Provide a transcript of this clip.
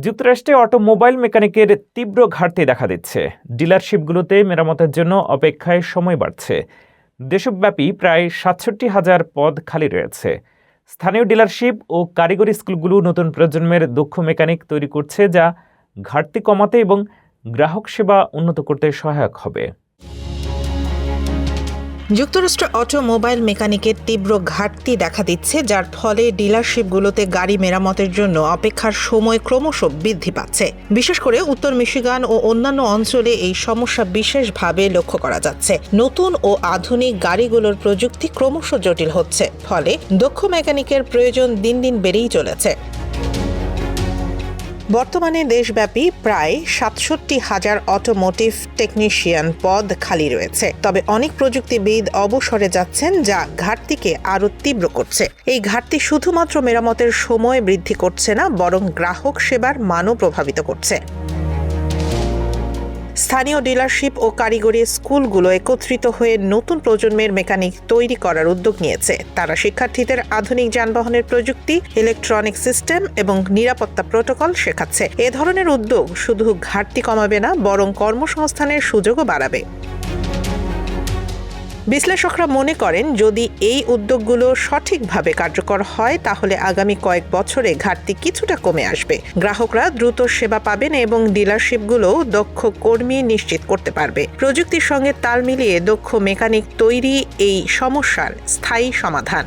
যুক্তরাষ্ট্রে অটোমোবাইল মেকানিকের তীব্র ঘাটতি দেখা দিচ্ছে। ডিলারশিপগুলোতে মেরামতের জন্য অপেক্ষায় সময় বাড়ছে। দেশব্যাপী প্রায় ৬৭,০০০ পদ খালি রয়েছে। স্থানীয় ডিলারশিপ ও কারিগরি স্কুলগুলো নতুন প্রজন্মের দক্ষ মেকানিক তৈরি করছে, যা ঘাটতি কমাতে এবং গ্রাহক সেবা উন্নত করতে সহায়ক হবে। যুক্তরাষ্ট্রে অটোমোবাইল মেকানিকের তীব্র ঘাটতি দেখা দিচ্ছে, যার ফলে ডিলারশিপগুলোতে গাড়ি মেরামতের জন্য অপেক্ষার সময় ক্রমশ বৃদ্ধি পাচ্ছে। বিশেষ করে উত্তর মিশিগান ও অন্যান্য অঞ্চলে এই সমস্যা বিশেষভাবে লক্ষ্য করা যাচ্ছে। নতুন ও আধুনিক গাড়িগুলোর প্রযুক্তি ক্রমশ জটিল হচ্ছে, ফলে দক্ষ মেকানিকের প্রয়োজন দিন দিন বেড়েই চলেছে। বর্তমানে দেশব্যাপী প্রায় ৬৭,০০০ অটোমোটিভ টেকনিশিয়ান পদ খালি রয়েছে। তবে অনেক প্রযুক্তিবিদ অবসরে যাচ্ছেন, যা ঘাটতিকে আরও তীব্র করছে। এই ঘাটতি শুধুমাত্র মেরামতের সময় বৃদ্ধি করছে না, বরং গ্রাহক সেবার মানও প্রভাবিত করছে। স্থানীয় ডিলারশিপ ও কারিগরি স্কুলগুলো একত্রিত হয়ে নতুন প্রজন্মের মেকানিক তৈরি করার উদ্যোগ নিয়েছে। তারা শিক্ষার্থীদের আধুনিক যানবাহনের প্রযুক্তি, ইলেকট্রনিক সিস্টেম এবং নিরাপত্তা প্রোটোকল শেখাচ্ছে। এ ধরনের উদ্যোগ শুধু ঘাটতি কমাবে না, বরং কর্মসংস্থানের সুযোগও বাড়াবে। বিশ্লেষকরা মনে করেন, যদি এই উদ্যোগগুলো সঠিকভাবে কার্যকর হয়, তাহলে আগামী কয়েক বছরে ঘাটতি কিছুটা কমে আসবে। গ্রাহকরা দ্রুত সেবা পাবেন এবং ডিলারশিপগুলোও দক্ষ কর্মী নিশ্চিত করতে পারবে। প্রযুক্তির সঙ্গে তাল মিলিয়ে দক্ষ মেকানিক তৈরি এই সমস্যার স্থায়ী সমাধান।